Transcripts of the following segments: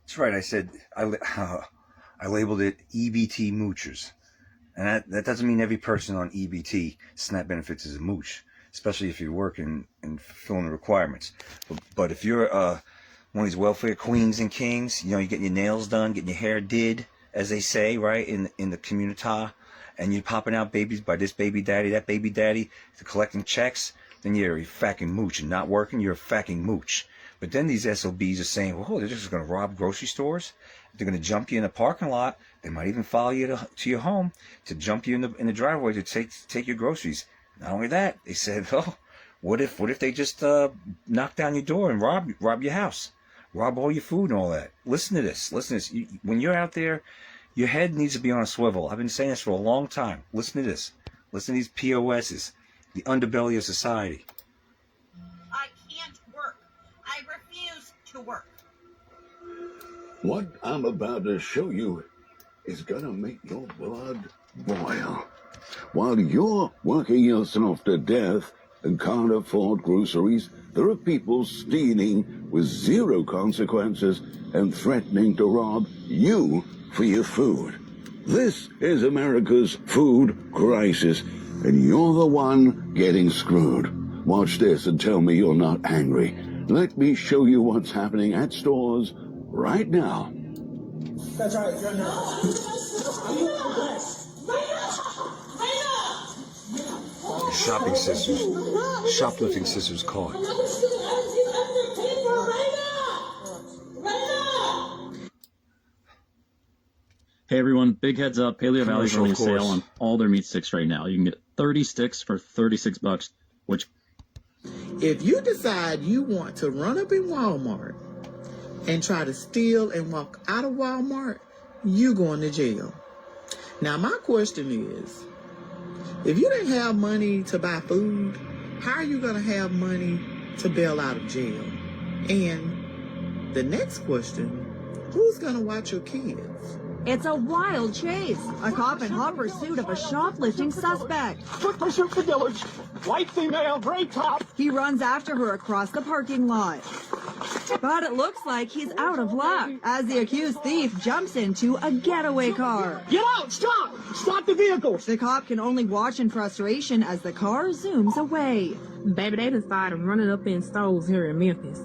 That's right. I said I labeled it EBT Moochers. And that doesn't mean every person on EBT SNAP benefits is a mooch, especially if you're working and fulfilling the requirements. But if you're one of these welfare queens and kings, you know, you're getting your nails done, getting your hair did, as they say, right, in the community, and you're popping out babies by this baby daddy, that baby daddy, to collecting checks, then you're a fucking mooch. And not working, you're a fucking mooch. But then these SOBs are saying, well, they're just going to rob grocery stores. They're going to jump you in the parking lot. They might even follow you to your home to jump you in the driveway to take your groceries. Not only that, they said, oh, what if they just knock down your door and rob your house, rob all your food and all that? Listen to this. When you're out there, your head needs to be on a swivel. I've been saying this for a long time. Listen to this. Listen to these POSs, the underbelly of society. I can't work. I refuse to work. What I'm about to show you is gonna make your blood boil. While you're working yourself to death and can't afford groceries, there are people stealing with zero consequences and threatening to rob you for your food. This is America's food crisis, and you're the one getting screwed. Watch this and tell me you're not angry. Let me show you what's happening at stores right now. That's right, right now. Shopping sisters, shoplifting sisters caught. Hey everyone, big heads up, Paleo Valley's running a sale on all their meat sticks right now. You can get 30 sticks for $36, which... If you decide you want to run up in Walmart and try to steal and walk out of Walmart, you going to jail. Now my question is, if you didn't have money to buy food, how are you going to have money to bail out of jail? And the next question, who's going to watch your kids? It's a wild chase. A cop in hot pursuit of a shoplifting suspect. Quick pursuit for Dillard. White female, gray top. He runs after her across the parking lot. But it looks like he's out of luck as the accused thief jumps into a getaway car. Get out! Stop! Stop the vehicle! The cop can only watch in frustration as the car zooms away. Baby, they decided running up in stores here in Memphis.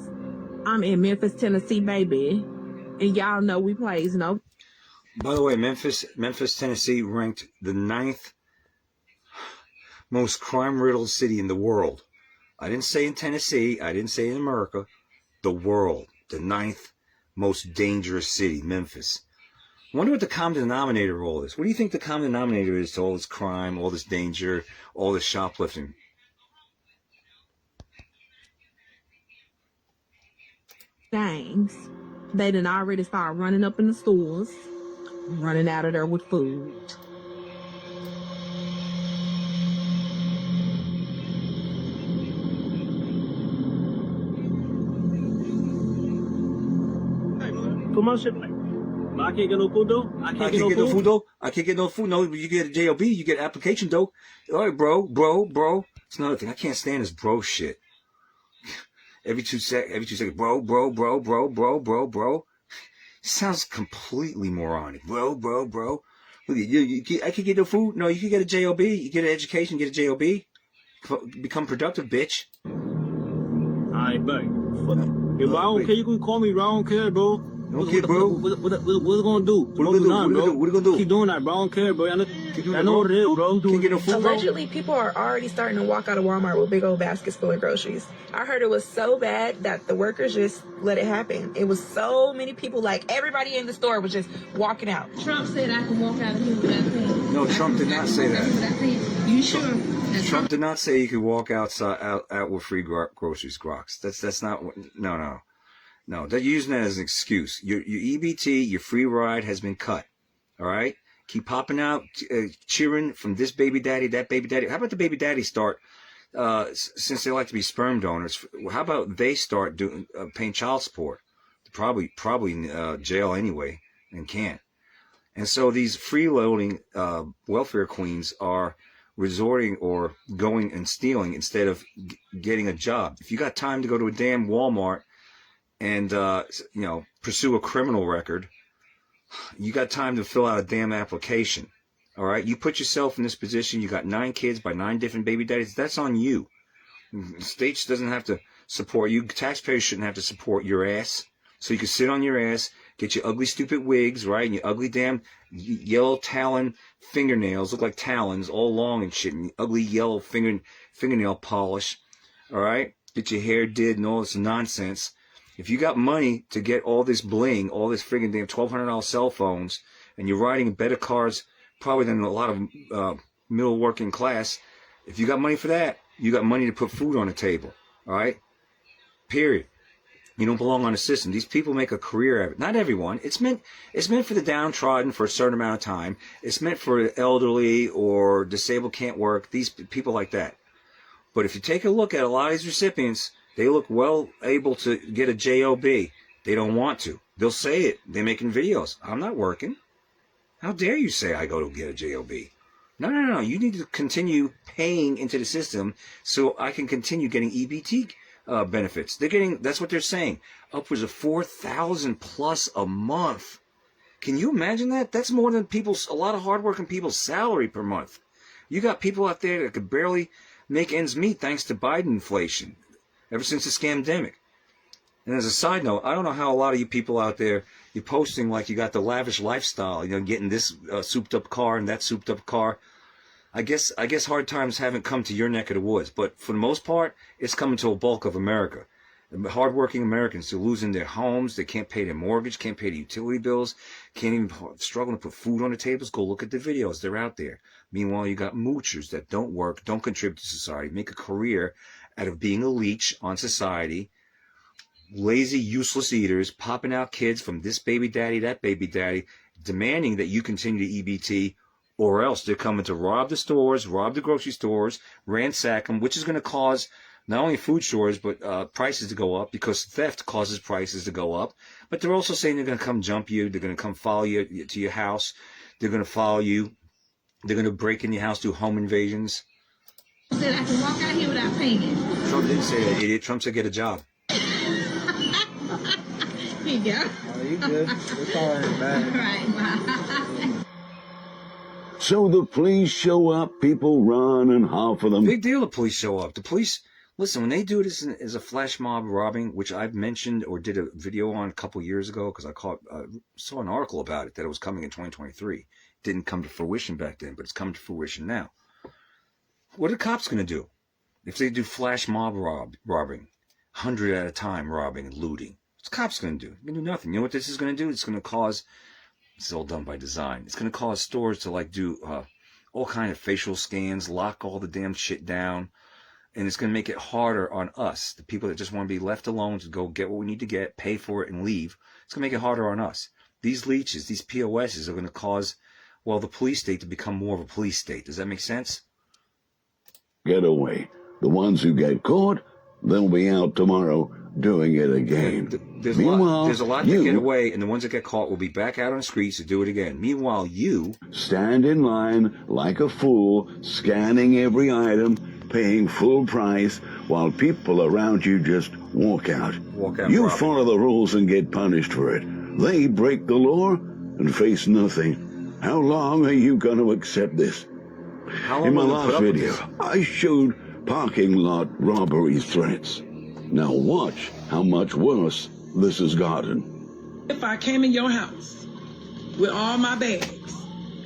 I'm in Memphis, Tennessee, baby. And y'all know we plays no. By the way, Memphis, Tennessee ranked the 9th most crime-riddled city in the world. I didn't say in Tennessee. I didn't say in America. The world. The 9th most dangerous city, Memphis. I wonder what the common denominator of all this. What do you think the common denominator is to all this crime, all this danger, all this shoplifting? Things. They done already started running up in the stores. Running out of there with food. Come on, ship. I can't get no food though. I can't get no food though. I can't get no food. No, you get a JOB. You get application though. All right, bro. It's another thing. I can't stand this bro shit. Every 2 seconds, bro. Sounds completely moronic. Bro. I can get no food. No, you can get a JOB. You get an education, get a JOB. Become productive, bitch. Alright, buddy. If I don't care, you can call me, bro. I don't care, bro. Okay, bro. What it gonna do? What it gonna do? Keep doing that, bro. I don't care, bro. I know what it is, bro. Can't get no food, Allegedly, people are already starting to walk out of Walmart with big old baskets full of groceries. I heard it was so bad that the workers just let it happen. It was so many people, like everybody in the store was just walking out. Trump said I can walk out of here without paying. No, Trump did not say that. You sure? Trump did not say you could walk out with free groceries, Grox. That's not what. No, they're using that as an excuse. Your EBT, your free ride has been cut. All right? Keep popping out, cheering from this baby daddy, that baby daddy. How about the baby daddy start, since they like to be sperm donors, how about they start doing paying child support? Probably in jail anyway and can't. And so these freeloading welfare queens are resorting or going and stealing instead of getting a job. If you got time to go to a damn Walmart and pursue a criminal record, you got time to fill out a damn application. All right, you put yourself in this position. You got 9 kids by 9 different baby daddies. That's on you. The state doesn't have to support you. Taxpayers shouldn't have to support your ass. So you can sit on your ass, get your ugly, stupid wigs, right, and your ugly damn yellow talon fingernails, look like talons, all long and shit, and ugly yellow fingernail polish. All right, get your hair did and all this nonsense. If you got money to get all this bling, all this friggin' damn $1,200 cell phones, and you're riding better cars probably than a lot of middle working class, if you got money for that, you got money to put food on the table. All right? Period. You don't belong on the system. These people make a career of it. Not everyone. It's meant for the downtrodden for a certain amount of time. It's meant for elderly or disabled can't work. These people like that. But if you take a look at a lot of these recipients, they look well able to get a job. They don't want to. They'll say it. They're making videos. I'm not working. How dare you say I go to get a job? No. You need to continue paying into the system so I can continue getting EBT benefits. That's what they're saying. Upwards of $4,000 plus a month. Can you imagine that? That's more than a lot of hardworking people's salary per month. You got people out there that could barely make ends meet thanks to Biden inflation ever since the scamdemic. And as a side note, I don't know how a lot of you people out there, you're posting like you got the lavish lifestyle, getting this souped up car and that souped up car. I guess hard times haven't come to your neck of the woods, but for the most part, it's coming to a bulk of America. Hardworking Americans are losing their homes. They can't pay their mortgage, can't pay the utility bills, can't even struggle to put food on the tables. Go look at the videos. They're out there. Meanwhile, you got moochers that don't work, don't contribute to society, make a career out of being a leech on society. Lazy, useless eaters, popping out kids from this baby daddy, that baby daddy, demanding that you continue to EBT, or else they're coming to rob the stores, rob the grocery stores, ransack them, which is going to cause not only food shortage, but prices to go up, because theft causes prices to go up. But they're also saying they're going to come jump you. They're going to come follow you to your house. They're going to follow you. They're going to break in your house, do home invasions. Said I can walk out here without paying. Trump didn't say that, idiot. Trump said get a job. Here you go. Oh, you good. It's all right, man. All right, bye. So the police show up, people run, and half of them... Big deal the police show up. The police, listen, when they do this as a flash mob robbing, which I've mentioned or did a video on a couple years ago, because I saw an article about it, that it was coming in 2023. Didn't come to fruition back then, but it's coming to fruition now. What are the cops going to do if they do flash mob robbing, 100 at a time robbing and looting? What's the cops going to do? They're going to do nothing. You know what this is going to do? It's going to cause... It's all done by design. It's going to cause stores to do all kind of facial scans, lock all the damn shit down, and it's going to make it harder on us, the people that just want to be left alone to go get what we need to get, pay for it, and leave. It's going to make it harder on us. These leeches, these POSs are going to cause, the police state to become more of a police state. Does that make sense? Get away. The ones who get caught, they'll be out tomorrow doing it again. There's a lot to get away, and the ones that get caught will be back out on the streets to do it again. Meanwhile, you stand in line like a fool, scanning every item, paying full price, while people around you just walk out. You follow the rules and get punished for it. They break the law and face nothing. How long are you going to accept this? In my last video, I showed parking lot robbery threats. Now watch how much worse this has gotten. If I came in your house with all my bags,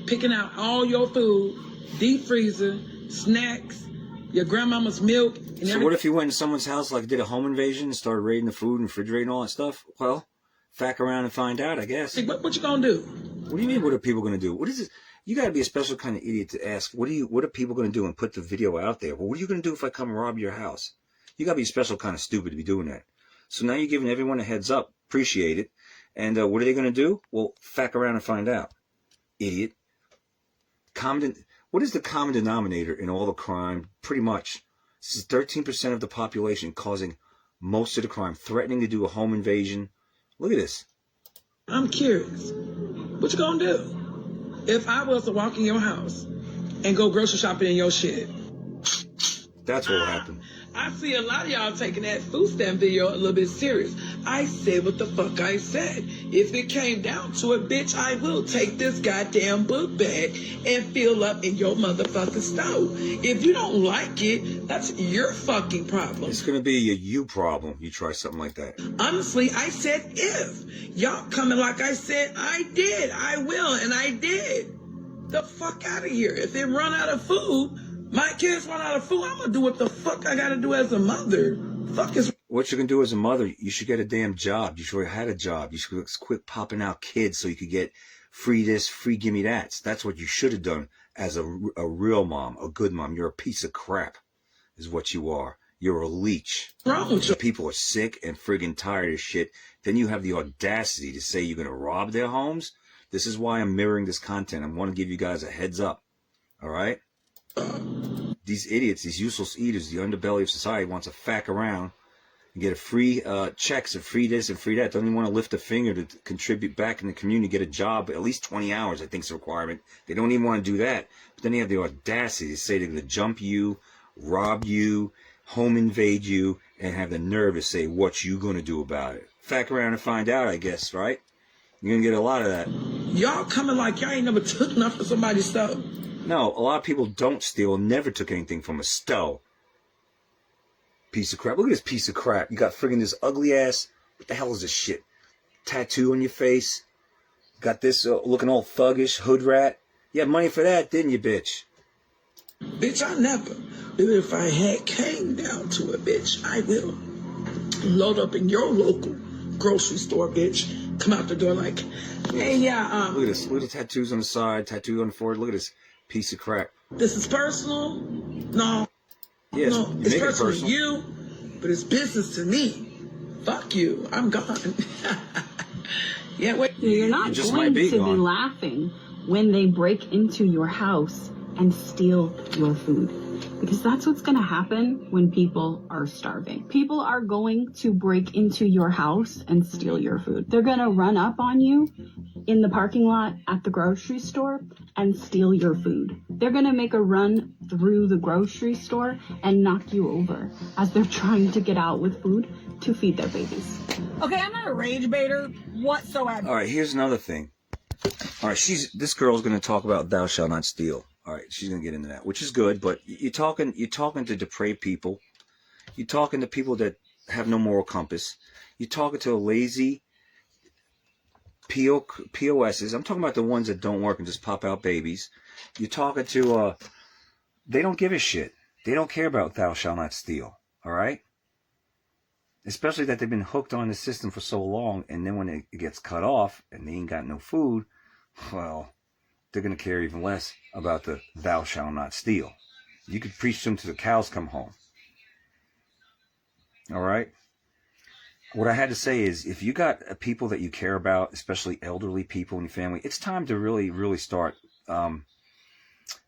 picking out all your food, deep freezer, snacks, your grandmama's milk, and everything. So what if you went in someone's house, did a home invasion and started raiding the food and refrigerating and all that stuff? Well, fack around and find out, I guess. Hey, what you gonna do? What do you mean, what are people gonna do? What is this? You gotta be a special kind of idiot to ask, what are people gonna do and put the video out there? Well, what are you gonna do if I come and rob your house? You gotta be a special kind of stupid to be doing that. So now you're giving everyone a heads up. Appreciate it. And what are they gonna do? Well, fack around and find out. Idiot. What is the common denominator in all the crime? Pretty much, this is 13% of the population causing most of the crime, threatening to do a home invasion. Look at this. I'm curious. What you gonna do if I was to walk in your house and go grocery shopping in your shit? That's what will happen. I see a lot of y'all taking that food stamp video a little bit serious. I said what the fuck I said. If it came down to it, bitch, I will take this goddamn book bag and fill up in your motherfucking stove. If you don't like it, that's your fucking problem. It's gonna be a you problem. You try something like that. Honestly, I said if. Y'all coming like I said I did. I will, and I did. The fuck out of here. If it run out of food, my kids run out of food, I'm gonna do what the fuck I gotta do as a mother. Fuck is... What you can do as a mother, you should get a damn job. You should have had a job. You should quit popping out kids so you could get free this, free gimme that. That's what you should have done as a real mom, a good mom. You're a piece of crap is what you are. You're a leech. The people are sick and friggin' tired of shit. Then you have the audacity to say you're going to rob their homes? This is why I'm mirroring this content. I want to give you guys a heads up. All right? These idiots, these useless eaters, the underbelly of society wants to fack around and get a free checks and free this and free that. Don't even want to lift a finger to contribute back in the community, get a job, at least 20 hours, I think is a requirement. They don't even want to do that. But then they have the audacity to say they're going to jump you, rob you, home invade you, and have the nerve to say what you going to do about it. Fack around and find out, I guess, right? You're going to get a lot of that. Y'all coming like y'all ain't never took nothing for somebody's stuff. No, a lot of people don't steal, never took anything from a stove. Piece of crap. Look at this piece of crap. You got friggin' this ugly ass, what the hell is this shit? Tattoo on your face. Got this looking all thuggish, hood rat. You had money for that, didn't you, bitch? Bitch, I never. Even if I had came down to it, bitch, I will load up in your local grocery store, bitch. Come out the door like, hey, yeah, Look at this. Look at the tattoos on the side, tattoo on the forehead. Look at this piece of crap. This is personal? No. Yes, no, it's personal to you, but it's business to me. Fuck you. I'm gone. Yeah, wait. You're not going to be laughing when they break into your house and steal your food. Because that's what's going to happen when people are starving. People are going to break into your house and steal your food. They're going to run up on you in the parking lot at the grocery store and steal your food. They're going to make a run through the grocery store and knock you over as they're trying to get out with food to feed their babies. Okay, I'm not a rage baiter whatsoever. All right, here's another thing. All right, this girl's going to talk about thou shalt not steal. All right, she's going to get into that, which is good, but you're talking to depraved people. You're talking to people that have no moral compass. You're talking to lazy POSs. I'm talking about the ones that don't work and just pop out babies. You're talking to, they don't give a shit. They don't care about thou shalt not steal, all right? Especially that they've been hooked on the system for so long, and then when it gets cut off and they ain't got no food, well, they're going to care even less about the thou shalt not steal. You could preach them till the cows come home. All right? What I had to say is, if you got people that you care about, especially elderly people in your family, it's time to really, really start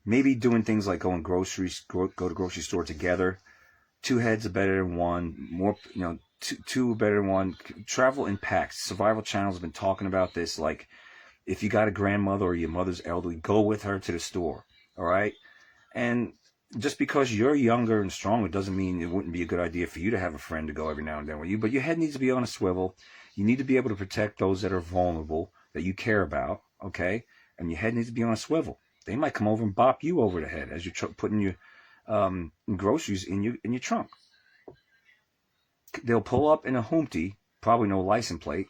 maybe doing things like go to grocery store together. Two heads are better than one. More, two are better than one. Travel in packs. Survival Channel has been talking about this. Like, if you got a grandmother or your mother's elderly, go with her to the store. All right? And just because you're younger and stronger doesn't mean it wouldn't be a good idea for you to have a friend to go every now and then with you. But your head needs to be on a swivel. You need to be able to protect those that are vulnerable, that you care about, okay? And your head needs to be on a swivel. They might come over and bop you over the head as you're putting your groceries in your trunk. They'll pull up in a Humpty, probably no license plate,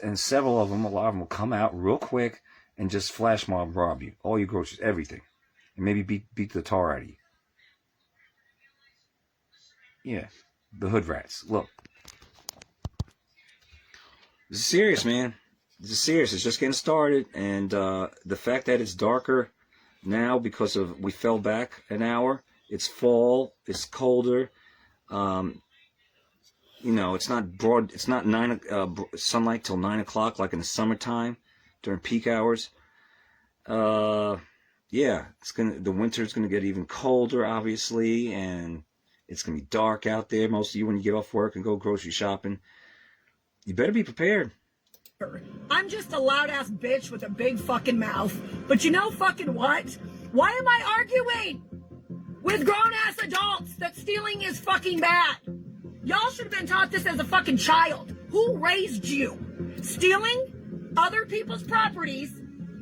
and a lot of them will come out real quick and just flash mob rob you. All your groceries, everything. And maybe beat the tar out of you. Yeah, the hood rats. Look. This is serious, man. This is serious. It's just getting started. And the fact that it's darker now because we fell back an hour. It's fall. It's colder. It's not broad. It's not sunlight till 9 o'clock like in the summertime during peak hours. Yeah, the winter's gonna get even colder, obviously, and it's gonna be dark out there. Most of you, when you get off work and go grocery shopping, you better be prepared. I'm just a loud ass bitch with a big fucking mouth. But you know fucking what? Why am I arguing with grown ass adults that stealing is fucking bad? Y'all should have been taught this as a fucking child. who raised you? Stealing other people's properties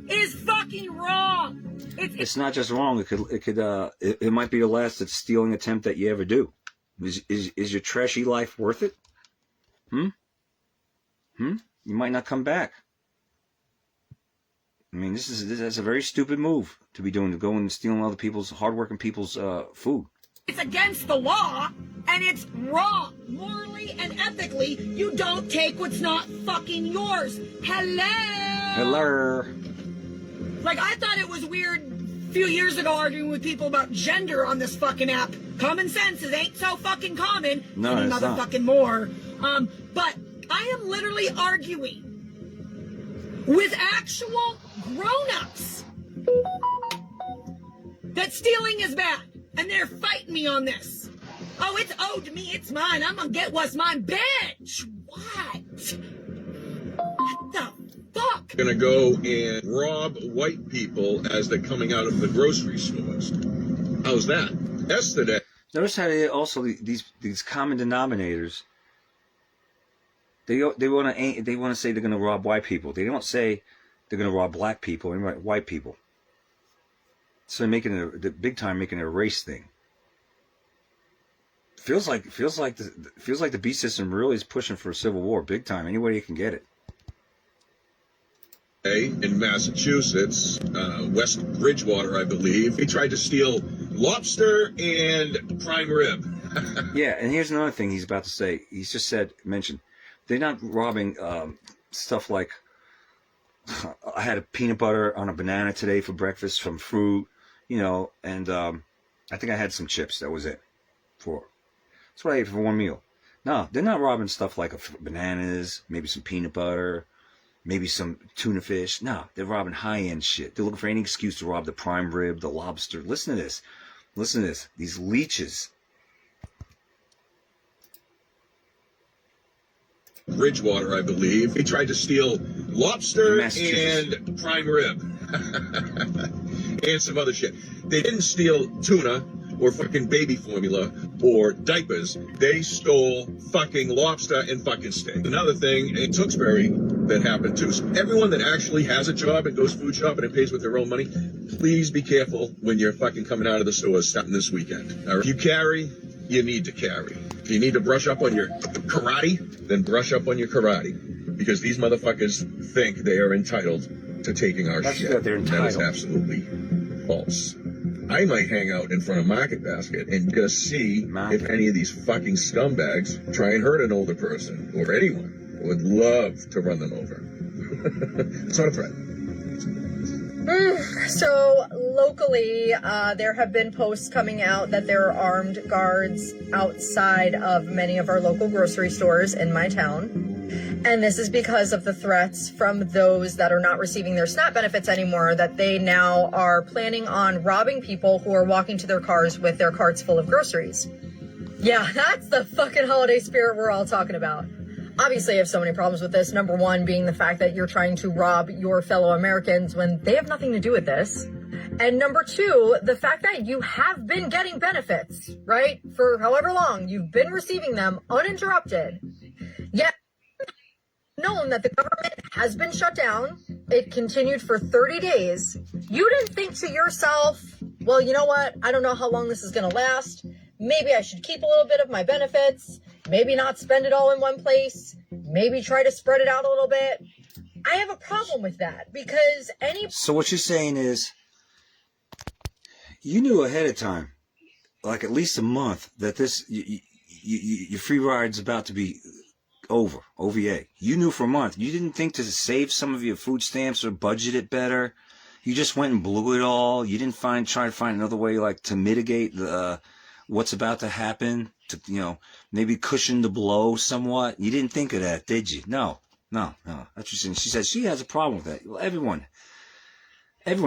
is fucking wrong. It's not just wrong. It might be the last stealing attempt that you ever do. Is your trashy life worth it? You might not come back. I mean, that's a very stupid move to be doing, to go and stealing other people's, hardworking people's food. It's against the law, and it's wrong. Morally and ethically, you don't take what's not fucking yours. Hello? Like, I thought it was weird a few years ago arguing with people about gender on this fucking app. Common sense, it ain't so fucking common. No, any it's not. motherfucking more. But I am literally arguing with actual grown-ups that stealing is bad. And they're fighting me on this. Oh, it's owed to me. It's mine. I'm gonna get what's mine. Bitch! What? What the fuck? Gonna go and rob white people as they're coming out of the grocery stores. How's that? Yesterday. Notice how they also, these common denominators, they want to say they're gonna rob white people. They don't say they're gonna rob black people and white people. So they're making it the big time, making it a race thing. Feels like the beast system really is pushing for a civil war, big time. Any way you can get it. In Massachusetts, West Bridgewater, I believe, he tried to steal lobster and prime rib. Yeah, and here's another thing he's about to say. He's just mentioned they're not robbing stuff like, I had a peanut butter on a banana today for breakfast from fruit, and I think I had some chips. That was it. That's what I ate for one meal. No, they're not robbing stuff like bananas, maybe some peanut butter, maybe some tuna fish. No, they're robbing high-end shit. They're looking for any excuse to rob the prime rib, the lobster. Listen to this. These leeches. Bridgewater, I believe. He tried to steal lobster and prime rib. And some other shit. They didn't steal tuna or fucking baby formula or diapers. They stole fucking lobster and fucking steak. Another thing in Tewksbury that happened too. So everyone that actually has a job and goes food shopping and pays with their own money, please be careful when you're fucking coming out of the stores starting this weekend. All right? If you carry, you need to carry. If you need to brush up on your karate, then brush up on your karate. Because these motherfuckers think they are entitled to taking our shit. That is absolutely false. I might hang out in front of Market Basket and just see if any of these fucking scumbags try and hurt an older person or anyone. I would love to run them over. It's not a threat. So locally, there have been posts coming out that there are armed guards outside of many of our local grocery stores in my town. And this is because of the threats from those that are not receiving their SNAP benefits anymore, that they now are planning on robbing people who are walking to their cars with their carts full of groceries. Yeah, that's the fucking holiday spirit we're all talking about. Obviously, I have so many problems with this. Number one being the fact that you're trying to rob your fellow Americans when they have nothing to do with this. And number two, the fact that you have been getting benefits, right? For however long you've been receiving them uninterrupted. Yet, known that the government has been shut down. It continued for 30 days. You didn't think to yourself, well, you know what? I don't know how long this is going to last. Maybe I should keep a little bit of my benefits. Maybe not spend it all in one place. Maybe try to spread it out a little bit. I have a problem with that because So what you're saying is, you knew ahead of time, like at least a month, that your free ride's about to be over, OVA. You knew for a month. You didn't think to save some of your food stamps or budget it better. You just went and blew it all. You didn't try to find another way, like, to mitigate what's about to happen, to, maybe cushion the blow somewhat. You didn't think of that, did you? No. That's what she's saying. She said she has a problem with that. Well, everyone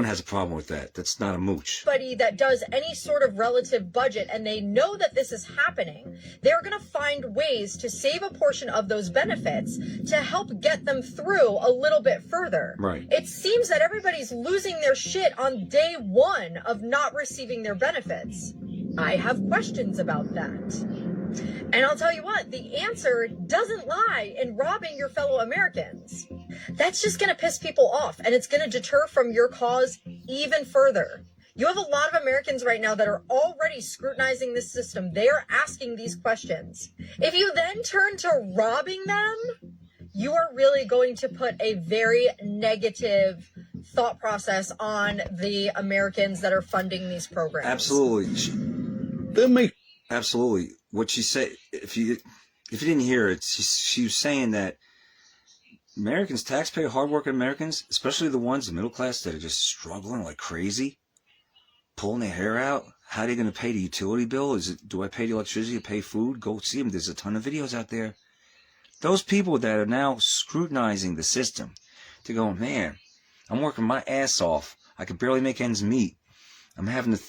has a problem with that. That's not a mooch. Anybody that does any sort of relative budget and they know that this is happening, they're going to find ways to save a portion of those benefits to help get them through a little bit further. Right. It seems that everybody's losing their shit on day one of not receiving their benefits. I have questions about that. And I'll tell you what, the answer doesn't lie in robbing your fellow Americans. That's just going to piss people off, and it's going to deter from your cause even further. You have a lot of Americans right now that are already scrutinizing this system. They are asking these questions. If you then turn to robbing them, you are really going to put a very negative thought process on the Americans that are funding these programs. Absolutely. Absolutely. What she said, if you didn't hear it, she was saying that Americans, taxpayer, hardworking Americans, especially the ones, the middle class, that are just struggling like crazy, pulling their hair out. How are they going to pay the utility bill? Do I pay the electricity to pay food? Go see them. There's a ton of videos out there. Those people that are now scrutinizing the system, to go, man, I'm working my ass off. I can barely make ends meet. I'm having to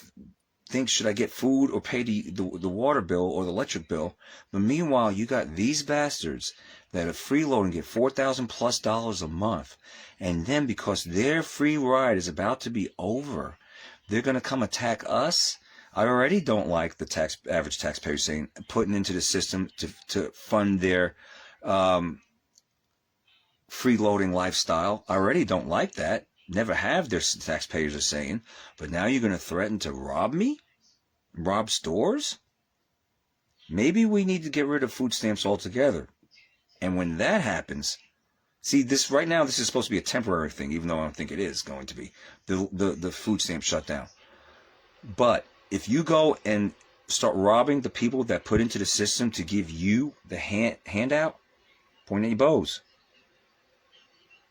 think, should I get food or pay the water bill or the electric bill? But meanwhile, you got these bastards that are freeloading, get $4,000+ a month. And then because their free ride is about to be over, they're going to come attack us. I already don't like the average taxpayer saying, putting into the system to fund their freeloading lifestyle. I already don't like that. Never have, their taxpayers are saying. But now you're going to threaten to rob me? Rob stores? Maybe we need to get rid of food stamps altogether. And when that happens, see, this right now, this is supposed to be a temporary thing, even though I don't think it is going to be. The food stamp shutdown. But if you go and start robbing the people that put into the system to give you the handout, point at your bows,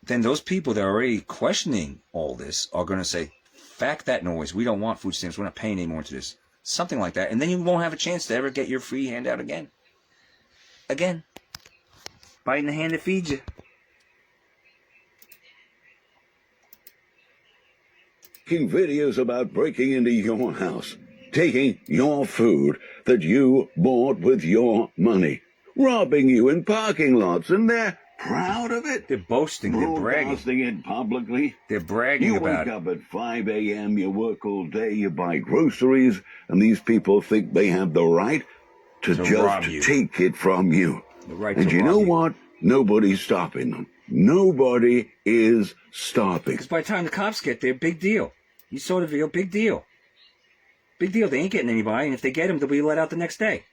then those people that are already questioning all this are going to say, "Fact that noise. We don't want food stamps. We're not paying any more into this." Something like that. And then you won't have a chance to ever get your free handout again. Again. Biting the hand that feeds you. Making videos about breaking into your house, taking your food that you bought with your money, robbing you in parking lots, and they're proud of it. They're boasting. They're bragging. Broadcasting it publicly. They're bragging about it. You wake up at 5 a.m., you work all day, you buy groceries, and these people think they have the right to just take it from you. The right and to you rob know you. what? Nobody's stopping them. Nobody is stopping. Because by the time the cops get there, big deal. You saw the video, big deal. Big deal. They ain't getting anybody, and if they get them, they'll be let out the next day.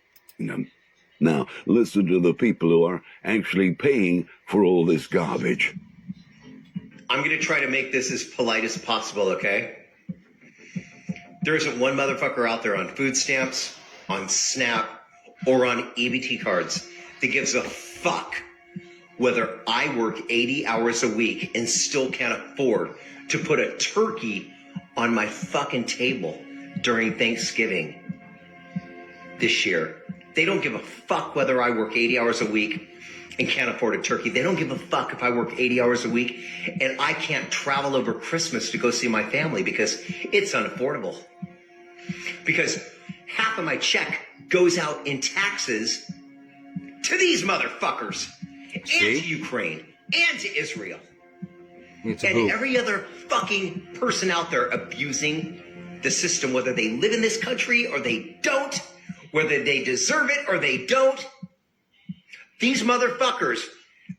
Now, listen to the people who are actually paying for all this garbage. I'm going to try to make this as polite as possible, okay? There isn't one motherfucker out there on food stamps, on SNAP, or on EBT cards that gives a fuck whether I work 80 hours a week and still can't afford to put a turkey on my fucking table during Thanksgiving this year. They don't give a fuck whether I work 80 hours a week and can't afford a turkey. They don't give a fuck if I work 80 hours a week and I can't travel over Christmas to go see my family because it's unaffordable. Because half of my check goes out in taxes to these motherfuckers and to Ukraine and to Israel. And every other fucking person out there abusing the system, whether they live in this country or they don't, whether they deserve it or they don't. These motherfuckers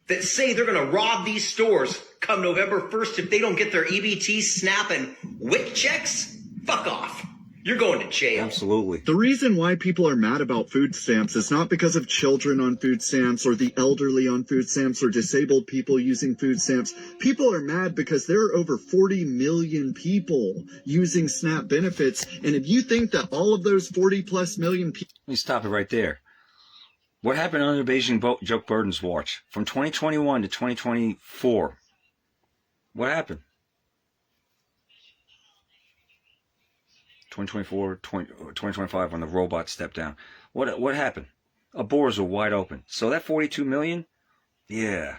that say they're going to rob these stores come November 1st if they don't get their EBT, SNAP, and WIC checks, fuck off. You're going to jail. Absolutely. The reason why people are mad about food stamps is not because of children on food stamps or the elderly on food stamps or disabled people using food stamps. People are mad because there are over 40 million people using SNAP benefits. And if you think that all of those 40+ million people... Let me stop it right there. What happened under Beijing Joe Biden's watch? From 2021 to 2024. What happened? 2024, 2025 when the robots stepped down. What happened? Our borders are wide open. So that 42 million, yeah,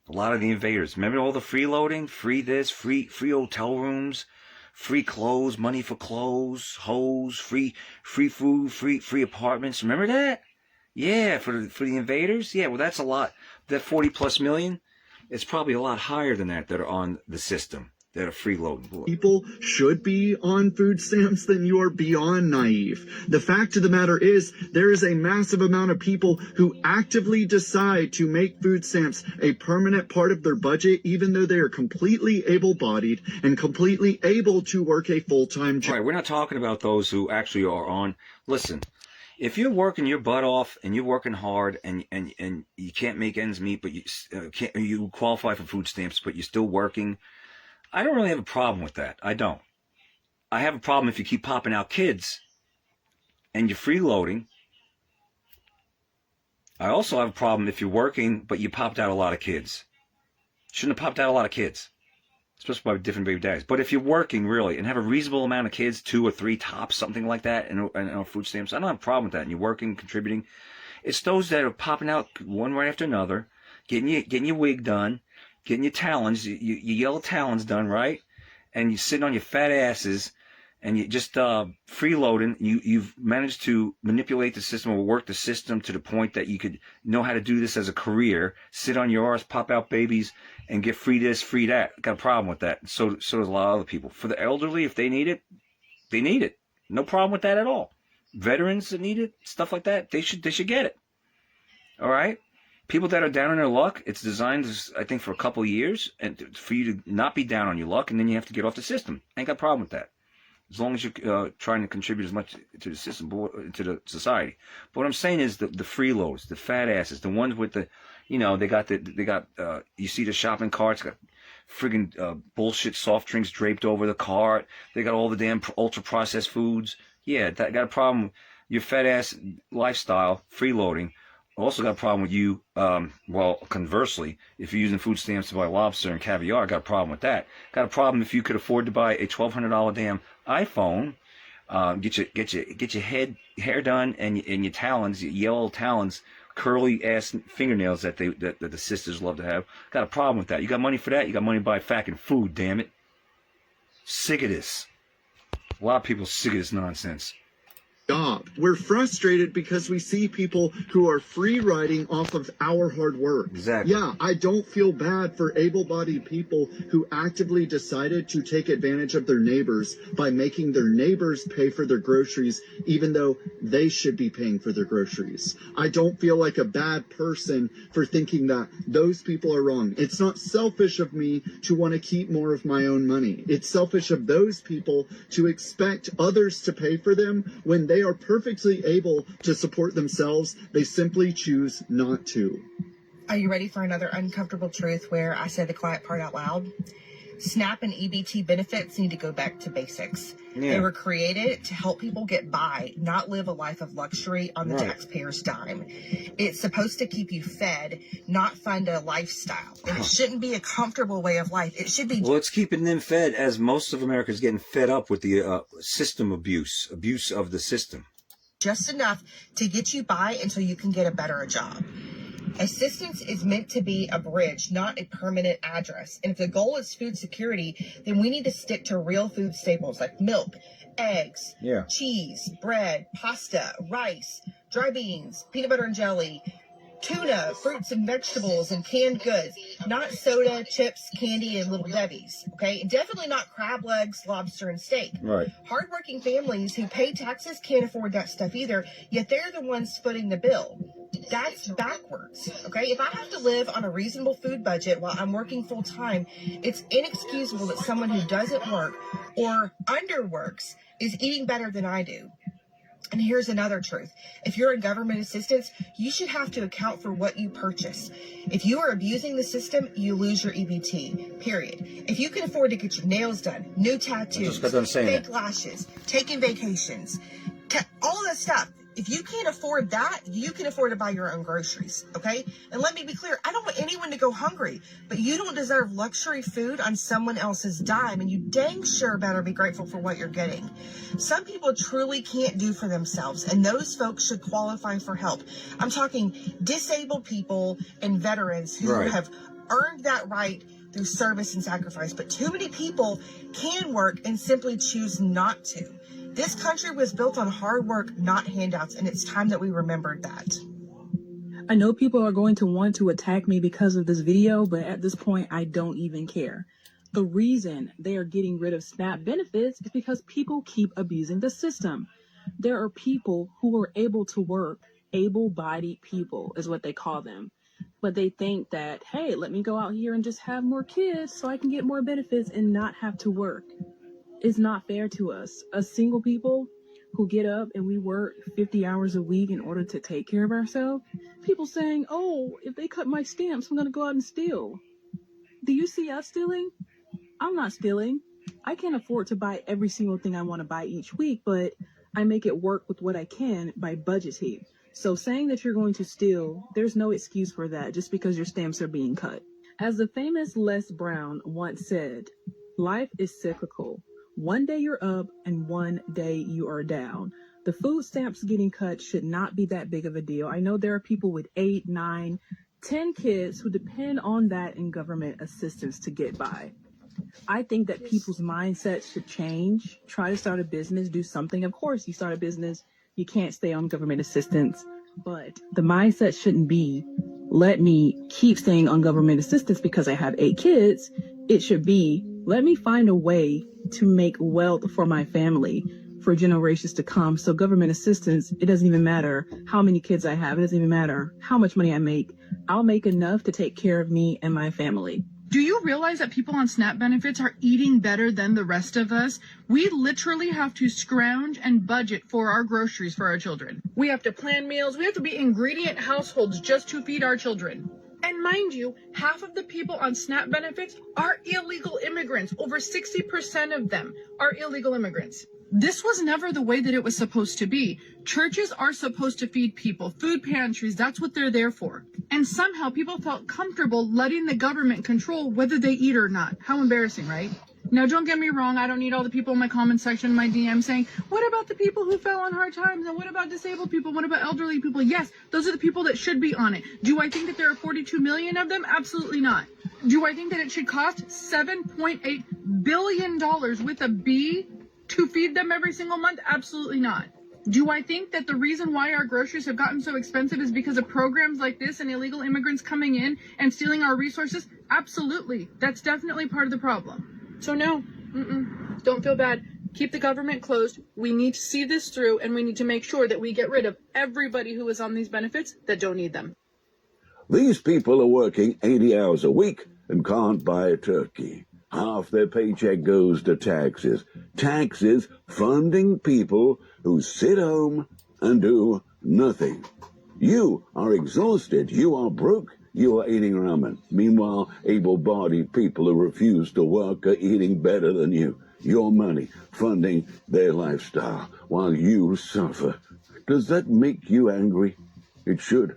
a lot of the invaders. Remember all the freeloading, free this, free hotel rooms, free clothes, money for clothes, hose, free food, free apartments. Remember that? Yeah, for the invaders. Yeah, well that's a lot. That 40+ million, it's probably a lot higher than that are on the system. that are freeloading. People should be on food stamps, then you are beyond naive. The fact of the matter is, there is a massive amount of people who actively decide to make food stamps a permanent part of their budget, even though they are completely able-bodied and completely able to work a full-time job. Right, we're not talking about those who actually are on. Listen, if you're working your butt off and you're working hard and you can't make ends meet, but you qualify for food stamps, but you're still working, I don't really have a problem with that. I don't. I have a problem if you keep popping out kids and you're freeloading. I also have a problem if you're working, but you popped out a lot of kids. Shouldn't have popped out a lot of kids, especially by different baby daddies. But if you're working really and have a reasonable amount of kids, 2 or 3 tops, something like that, and on food stamps, I don't have a problem with that. And you're working, contributing. It's those that are popping out one right after another, getting your wig done, getting your talons, your yellow talons done, right? And you're sitting on your fat asses and you just freeloading. You've managed to manipulate the system or work the system to the point that you could know how to do this as a career, sit on your arse, pop out babies, and get free this, free that. Got a problem with that. So does a lot of other people. For the elderly, if they need it, they need it. No problem with that at all. Veterans that need it, stuff like that, they should get it. All right? People that are down on their luck, it's designed, I think, for a couple of years, and for you to not be down on your luck, and then you have to get off the system. Ain't got a problem with that, as long as you're trying to contribute as much to the system, to the society. But what I'm saying is the freeloads, the fat asses, the ones with the, they got you see the shopping carts, got friggin' bullshit soft drinks draped over the cart. They got all the damn ultra processed foods. Yeah, that got a problem. Your fat ass lifestyle, freeloading. Also got a problem with you, well, conversely, if you're using food stamps to buy lobster and caviar, got a problem with that. Got a problem if you could afford to buy a $1,200 damn iPhone, get your hair done and your talons, your yellow talons, curly ass fingernails that the sisters love to have. Got a problem with that. You got money for that? You got money to buy fucking food, damn it. Sick of this. A lot of people sick of this nonsense. Job. We're frustrated because we see people who are free riding off of our hard work. Exactly. Yeah, I don't feel bad for able-bodied people who actively decided to take advantage of their neighbors by making their neighbors pay for their groceries, even though they should be paying for their groceries. I don't feel like a bad person for thinking that those people are wrong. It's not selfish of me to want to keep more of my own money. It's selfish of those people to expect others to pay for them when they are perfectly able to support themselves. They simply choose not to. Are you ready for another uncomfortable truth where I say the quiet part out loud? SNAP and EBT benefits need to go back to basics. Yeah. They were created to help people get by, not live a life of luxury on the Right. taxpayer's dime. It's supposed to keep you fed, not fund a lifestyle. And it shouldn't be a comfortable way of life. It should be... Well, it's keeping them fed, as most of America is getting fed up with the system abuse of the system. just enough to get you by until you can get a better job. Assistance is meant to be a bridge, not a permanent address. And if the goal is food security, then we need to stick to real food staples like milk, eggs, cheese, bread, pasta, rice, dry beans, peanut butter and jelly, tuna, fruits and vegetables, and canned goods. Not soda, chips, candy, and Little Debbie's. Okay? Definitely not crab legs, lobster, and steak. Right. Hardworking families who pay taxes can't afford that stuff either, yet they're the ones footing the bill. That's backwards. Okay? If I have to live on a reasonable food budget while I'm working full time, it's inexcusable that someone who doesn't work or underworks is eating better than I do. And here's another truth. If you're in government assistance, you should have to account for what you purchase. If you are abusing the system, you lose your EBT, period. If you can afford to get your nails done, new tattoos, fake lashes, taking vacations, all that stuff, if you can't afford that, you can afford to buy your own groceries, okay? And let me be clear, I don't want anyone to go hungry, but you don't deserve luxury food on someone else's dime, and you dang sure better be grateful for what you're getting. Some people truly can't do for themselves, and those folks should qualify for help. I'm talking disabled people and veterans who have earned that right through service and sacrifice, but too many people can work and simply choose not to. This country was built on hard work, not handouts, and it's time that we remembered that. I know people are going to want to attack me because of this video, but at this point, I don't even care. The reason they are getting rid of SNAP benefits is because people keep abusing the system. There are people who are able to work, able-bodied people is what they call them. But they think that, hey, let me go out here and just have more kids so I can get more benefits and not have to work. It's not fair to us. Us single people who get up and we work 50 hours a week in order to take care of ourselves. People saying, oh, if they cut my stamps, I'm going to go out and steal. Do you see us stealing? I'm not stealing. I can't afford to buy every single thing I want to buy each week, but I make it work with what I can by budgeting. So saying that you're going to steal, there's no excuse for that just because your stamps are being cut. As the famous Les Brown once said, life is cyclical. One day you're up and one day you are down. The food stamps getting cut should not be that big of a deal. I know there are people with 8, 9, 10 kids who depend on that in government assistance to get by. I think that people's mindsets should change. Try to start a business, do something. Of course, you start a business, you can't stay on government assistance. But the mindset shouldn't be, let me keep staying on government assistance because I have 8 kids. It should be, let me find a way to make wealth for my family for generations to come. So government assistance, it doesn't even matter how many kids I have. It doesn't even matter how much money I make. I'll make enough to take care of me and my family. Do you realize that people on SNAP benefits are eating better than the rest of us? We literally have to scrounge and budget for our groceries for our children. We have to plan meals. We have to be ingredient households just to feed our children. And mind you, half of the people on SNAP benefits are illegal immigrants. Over 60% of them are illegal immigrants. This was never the way that it was supposed to be. Churches are supposed to feed people, food pantries, that's what they're there for. And somehow people felt comfortable letting the government control whether they eat or not. How embarrassing, right? Now, don't get me wrong, I don't need all the people in my comment section, my DM saying, what about the people who fell on hard times? And what about disabled people? What about elderly people? Yes, those are the people that should be on it. Do I think that there are 42 million of them? Absolutely not. Do I think that it should cost $7.8 billion with a B to feed them every single month? Absolutely not. Do I think that the reason why our groceries have gotten so expensive is because of programs like this and illegal immigrants coming in and stealing our resources? Absolutely. That's definitely part of the problem. So no, don't feel bad. Keep the government closed. We need to see this through, and we need to make sure that we get rid of everybody who is on these benefits that don't need them. These people are working 80 hours a week and can't buy a turkey. Half their paycheck goes to taxes. Taxes funding people who sit home and do nothing. You are exhausted. You are broke. You are eating ramen. Meanwhile, able-bodied people who refuse to work are eating better than you. Your money funding their lifestyle while you suffer. Does that make you angry? It should.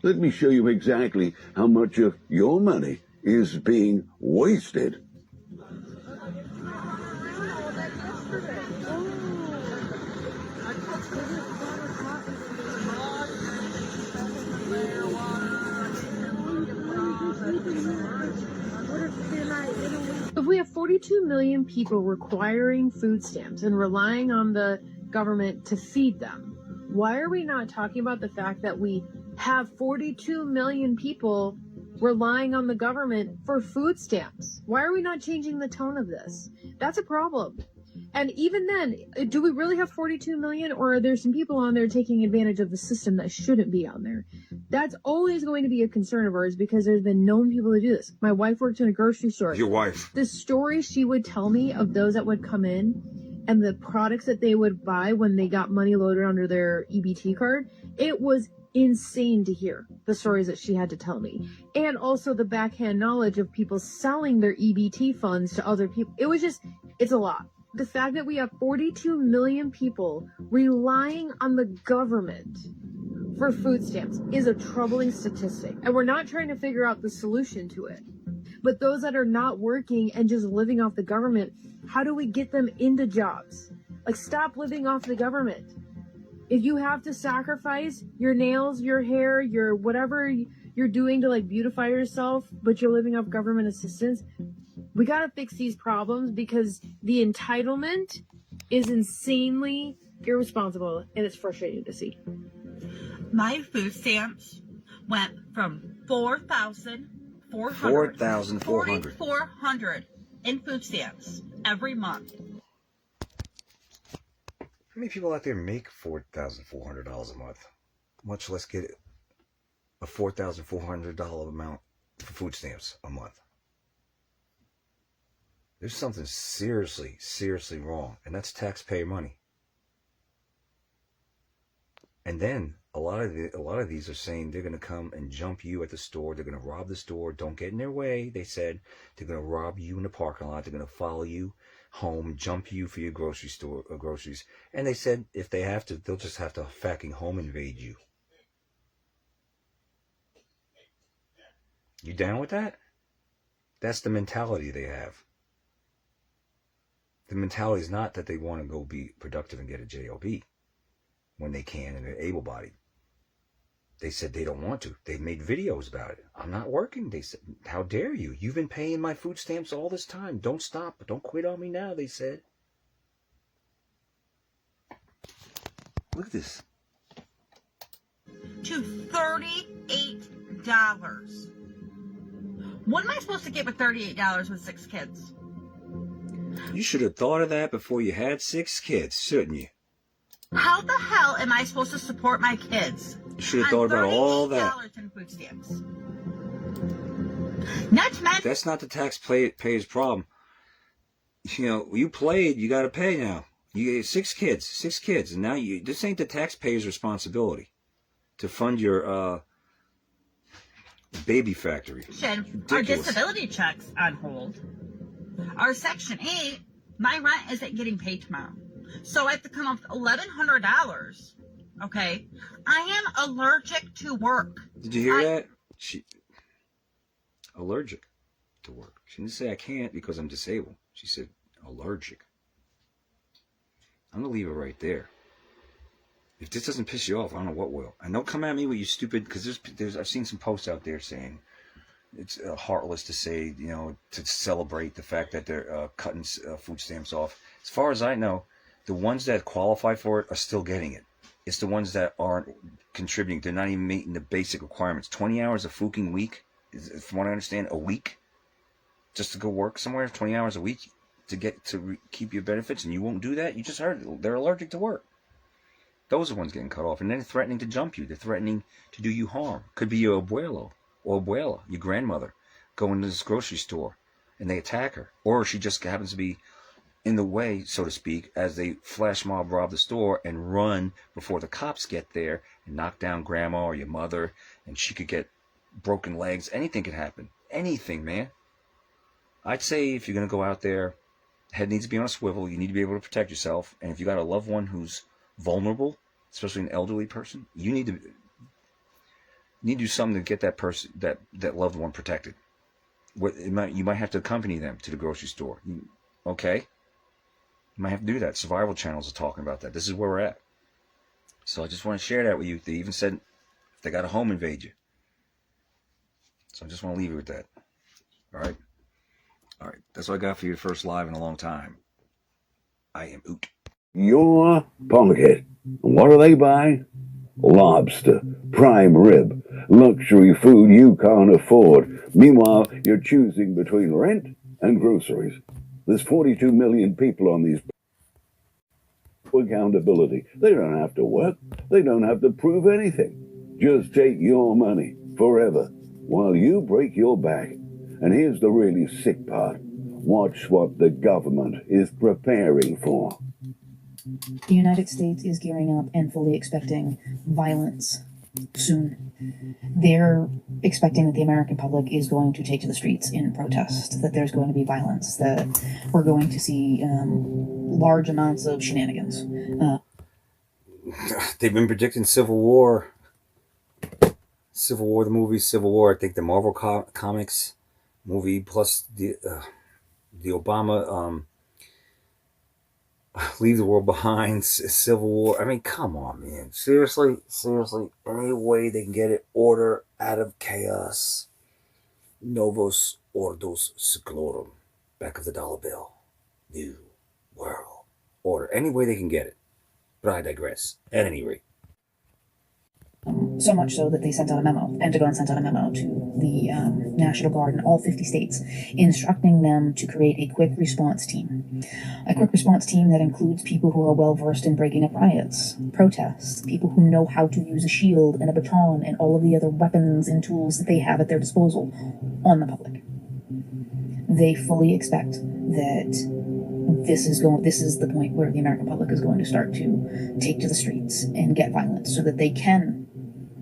Let me show you exactly how much of your money is being wasted. If we have 42 million people requiring food stamps and relying on the government to feed them, why are we not talking about the fact that we have 42 million people relying on the government for food stamps? Why are we not changing the tone of this? That's a problem. And even then, do we really have 42 million, or are there some people on there taking advantage of the system that shouldn't be on there? That's always going to be a concern of ours because there's been known people to do this. My wife worked in a grocery store. Your wife. The story she would tell me of those that would come in and the products that they would buy when they got money loaded under their EBT card, it was insane to hear the stories that she had to tell me. And also the backhand knowledge of people selling their EBT funds to other people. It was just, it's a lot. The fact that we have 42 million people relying on the government for food stamps is a troubling statistic. And we're not trying to figure out the solution to it. But those that are not working and just living off the government, how do we get them into jobs? Like, stop living off the government. If you have to sacrifice your nails, your hair, your whatever you're doing to like beautify yourself, but you're living off government assistance, we got to fix these problems because the entitlement is insanely irresponsible and it's frustrating to see. My food stamps went from 4,400 4,400 in food stamps every month. How many people out there make $4,400 a month? Much less get a $4,400 amount for food stamps a month. There's something seriously, seriously wrong, and that's taxpayer money. And then a lot of these are saying they're going to come and jump you at the store. They're going to rob the store. Don't get in their way. They said they're going to rob you in the parking lot. They're going to follow you home, jump you for your groceries. And they said if they have to, they'll just have to fucking home invade you. You down with that? That's the mentality they have. The mentality is not that they want to go be productive and get a job when they can and they're able-bodied. They said they don't want to. They've made videos about it. I'm not working. They said, how dare you? You've been paying my food stamps all this time. Don't stop. Don't quit on me now, they said. Look at this. To $38. What am I supposed to get with $38 with 6 kids? You should have thought of that before you had 6 kids, shouldn't you? How the hell am I supposed to support my kids? You should have thought about all that. $38 in food stamps. Not to mention, that's not the taxpayer's problem. You know, you played, you got to pay now. You get 6 kids, and now this ain't the taxpayer's responsibility to fund your baby factory. our disability checks on hold. Our Section 8, my rent isn't getting paid tomorrow. So I have to come off $1,100. Okay? I am allergic to work. Did you hear that? She allergic to work. She didn't say I can't because I'm disabled. She said allergic. I'm going to leave it right there. If this doesn't piss you off, I don't know what will. And don't come at me with you stupid, because I've seen some posts out there saying it's heartless to say, you know, to celebrate the fact that they're cutting food stamps off. As far as I know, the ones that qualify for it are still getting it. It's the ones that aren't contributing. They're not even meeting the basic requirements. 20 hours a fucking week, from what I understand, a week, just to go work somewhere, 20 hours a week to keep your benefits, and you won't do that? You just heard it. They're allergic to work. Those are the ones getting cut off, and then threatening to jump you. They're threatening to do you harm. Could be your abuelo or abuela, your grandmother, going to this grocery store, and they attack her. Or she just happens to be in the way, so to speak, as they flash mob rob the store and run before the cops get there and knock down grandma or your mother, and she could get broken legs. Anything could happen. Anything, man. I'd say if you're going to go out there, head needs to be on a swivel. You need to be able to protect yourself. And if you got a loved one who's vulnerable, especially an elderly person, you need to do something to get that person, that loved one, protected. You might have to accompany them to the grocery store. Okay? You might have to do that. Survival channels are talking about that. This is where we're at. So I just want to share that with you. They even said they got to home invade you. So I just want to leave you with that. All right? All right. That's what I got for you, the first live in a long time. I am Oot. Your pocket. What do they buy? Lobster, prime rib, luxury food you can't afford. Meanwhile, you're choosing between rent and groceries. There's 42 million people on these. Accountability. They don't have to work. They don't have to prove anything. Just take your money forever while you break your back. And here's the really sick part. Watch what the government is preparing for. The United States is gearing up and fully expecting violence soon. They're expecting that the American public is going to take to the streets in protest, that there's going to be violence, that we're going to see large amounts of shenanigans. They've been predicting Civil War. Civil War, the movie Civil War. I think the Marvel Comics movie plus the Obama Leave the World Behind, Civil War. I mean, come on, man. Seriously, any way they can get it, order out of chaos. Novos Ordos Seclorum. Back of the dollar bill. New world order. Any way they can get it. But I digress. At any rate. So much so that they sent out a memo, the Pentagon sent out a memo to the National Guard in all 50 states, instructing them to create a quick response team. A quick response team that includes people who are well versed in breaking up riots, protests, people who know how to use a shield and a baton and all of the other weapons and tools that they have at their disposal on the public. They fully expect that this is the point where the American public is going to start to take to the streets and get violent so that they can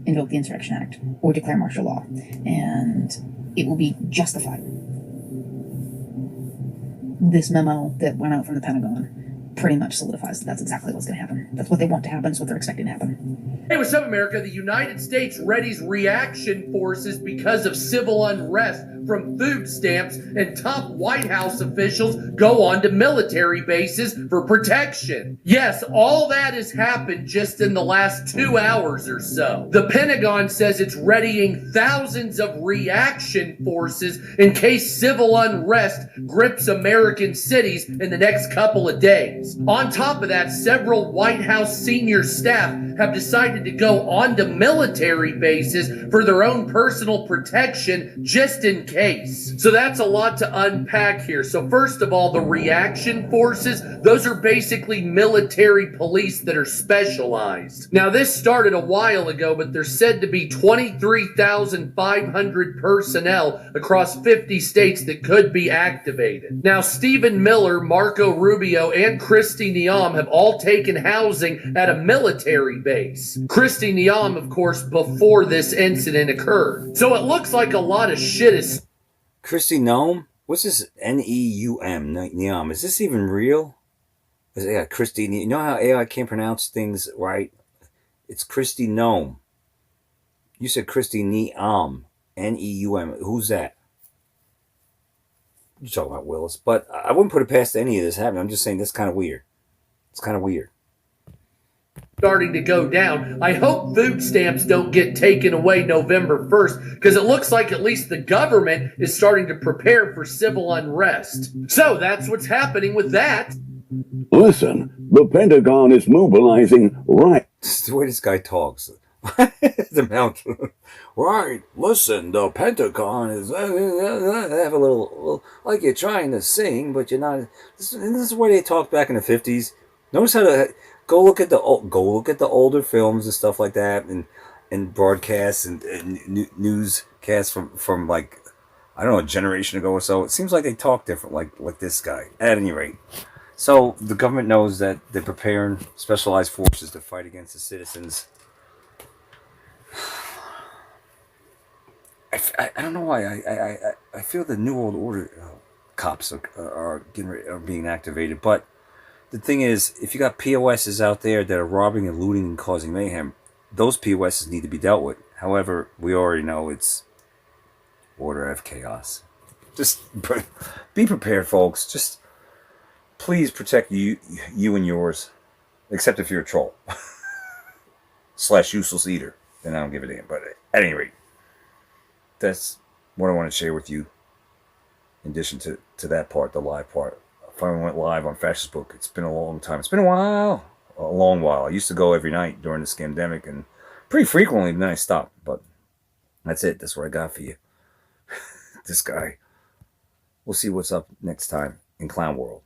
invoke the Insurrection Act or declare martial law, and it will be justified. This memo that went out from the Pentagon pretty much solidifies that that's exactly what's going to happen. That's what they want to happen. It's what they're expecting to happen. Hey, what's up, America? The United States readies reaction forces because of civil unrest from food stamps, and top White House officials go on to military bases for protection. Yes, all that has happened just in the last 2 hours or so. The Pentagon says it's readying thousands of reaction forces in case civil unrest grips American cities in the next couple of days. On top of that, several White House senior staff have decided to go onto military bases for their own personal protection just in case. So that's a lot to unpack here. So first of all, the reaction forces, those are basically military police that are specialized. Now this started a while ago, but there's said to be 23,500 personnel across 50 states that could be activated. Now Stephen Miller, Marco Rubio, and Kristi Noem have all taken housing at a military base. Kristi Noem, of course, before this incident occurred. So it looks like a lot of shit is... Kristi Noem? What's this N-E-U-M? Noem. Is this even real? Yeah, Kristi. You know how AI can't pronounce things right? It's Kristi Noem. You said Kristi Noem. N-E-U-M. Who's that? You're talking about Willis. But I wouldn't put it past any of this happening. I'm just saying that's kind of weird. It's kind of weird. Starting to go down. I hope food stamps don't get taken away November 1st, because it looks like at least the government is starting to prepare for civil unrest. So that's what's happening with that. Listen, the Pentagon is mobilizing right. This is the way this guy talks. The mouth. Right, listen, the Pentagon is... have a little... like you're trying to sing, but you're not... This is the way they talked back in the 50s. Notice how to... Go look at the older films and stuff like that, and broadcasts and newscasts from like, I don't know, a generation ago or so. It seems like they talk different, like this guy. At any rate, so the government knows that they're preparing specialized forces to fight against the citizens. I don't know why I feel the New World Order cops are being activated, but. The thing is, if you got POSs out there that are robbing and looting and causing mayhem, those POSs need to be dealt with. However, we already know it's order of chaos. Just be prepared, folks. Just please protect you and yours, except if you're a troll / useless eater. Then I don't give a damn. But at any rate, that's what I want to share with you. In addition to that part, the live part. Finally went live on Facebook. It's been a long time. It's been a long while. I used to go every night during the scamdemic and pretty frequently, then I stopped. But that's it. That's what I got for you. This guy. We'll see what's up next time in Clown World.